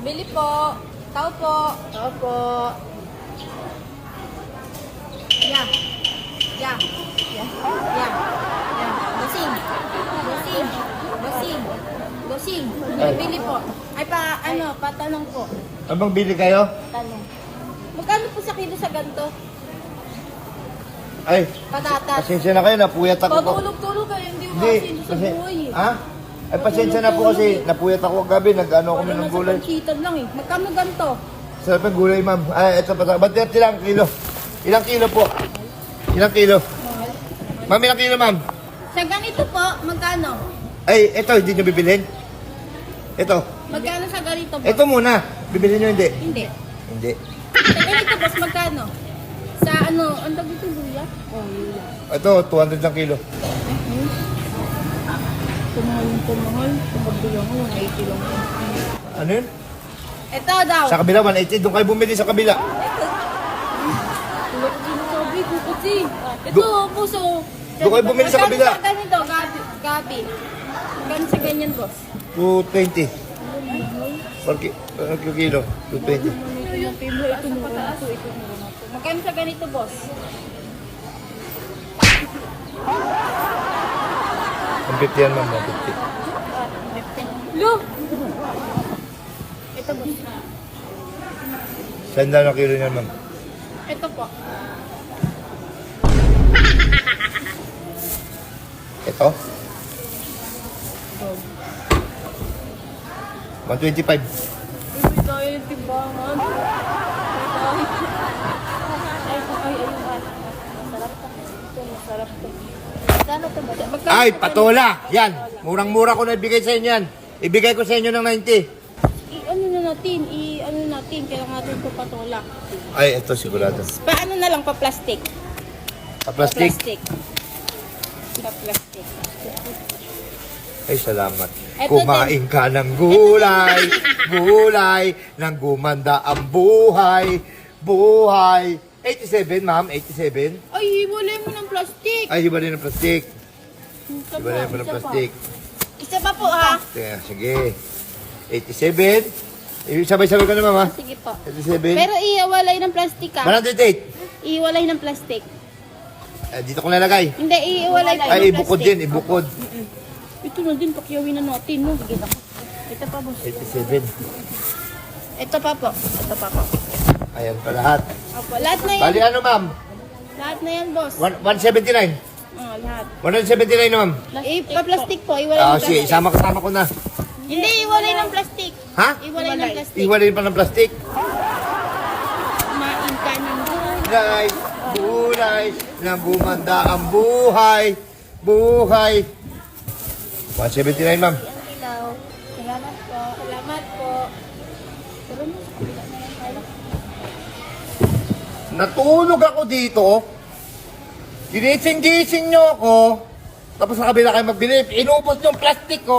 Bili po. Tao po. Tao po. Yeah. Yeah. Yeah. Yeah. Yeah. Bossing. Bossing. Bossing. Bossing. Bili po. Ay patanong po. Abang bili kayo? Tanong. Magkano po sa kilo sa ganito? Ay, Patatas. pasensya na kayo, napuyat ako po. Patulog-tulog kayo, hindi mo Hindi, kasi sa kasi, buhay eh. ha? Ay, pasensya na po kasi, napuyat ako gabi, nag-ano kami ng gulay. Nasa pansitan lang eh. Magkano ganito? Sarap ng gulay, ma'am. Ay, ito pa. Ba't ilang kilo? Ilang kilo po? Ilang kilo? Ma'am, ilang kilo, ma'am? Sa ganito po, magkano? Ay, ito, hindi nyo bibilhin? Ito. Magkano sa ganito po? Ito muna. Bibilhin nyo, hindi? Hindi. Hindi. Sa ganito boss, magkano? Sa ang tawag ito, luya? Oh, luya. Ito, 200 lang kilo. Tumahal. Tumagbilang ko, 80 lang. Ano yun? Ito daw. Sa kabila, 180. Doon kayo bumili sa kabila. Tulog din sabi ko kasi. Ito, puso. Doon kayo bumili sa kabila. Magkano sa ganito, Gabi? Magkano sa ganyan, boss? 220. Per kilo. 220. Ito yung pimo, ito mura na to, ito mura na to. Magkano sa ganito, boss? Ang 50 yan, ma'am. 50. Lo! Ito, boss. Saan na kilo niyan, ma'am? Ito po. Ito? 125. Hindi tayo yung timbangan. Masarap to. Sana to ba? Ay, patola! Yan! Murang-mura ko na ibigay sa inyo yan. Ibigay ko sa inyo ng 90. Ano natin, kaya natin ito patola. Ay, ito sigurado. Paano na lang, pa-plastic? Pa-plastic? Pa-plastic. Ay, salamat. Ito Kumain ka ng gulay, gulay, nang gumanda ang buhay, buhay. 87, ma'am, 87. Ay, hiwalay mo ng plastic. Ay, iba rin ang plastic. Isa Iba rin pa, ng isa plastic. pa. Isa pa po, ha? Sige. 87. Sabay-sabay ka na, ma'am, ha? Sige po. 87. Pero iiwalay ng plastic, ha? 108. Iiwalay ng plastic. Dito ko nalagay. Hindi, iiwalay ng Ay, plastic. ibukod din, ibukod. Ito na din, pakyawin na natin, no? Sige na. Ito pa, boss. 87. Ito pa po. Ito pa po. Ayan pa lahat. Opo, lahat na yan. Bali ano, ma'am? Lahat na yan, boss. 179. Lahat. 179 na, ma'am. Pa-plastic po, iwalay ng Sige, plastic. isama ko na. Hindi, iwalay ng plastic. Ha? Iwalay ng plastic. Iwalay pa ng plastic. Kumain ka ng Gulay, gulay, nang gumanda ang buhay, buhay. 179, ma'am. Ang ilaw. Salamat po. Salamat po. Tara mo, sa kabila na yan tayo. Natulog ako dito. Ginising-gising nyo ako. Tapos sa kabila kayo magbili. Inubos yung plastic ko.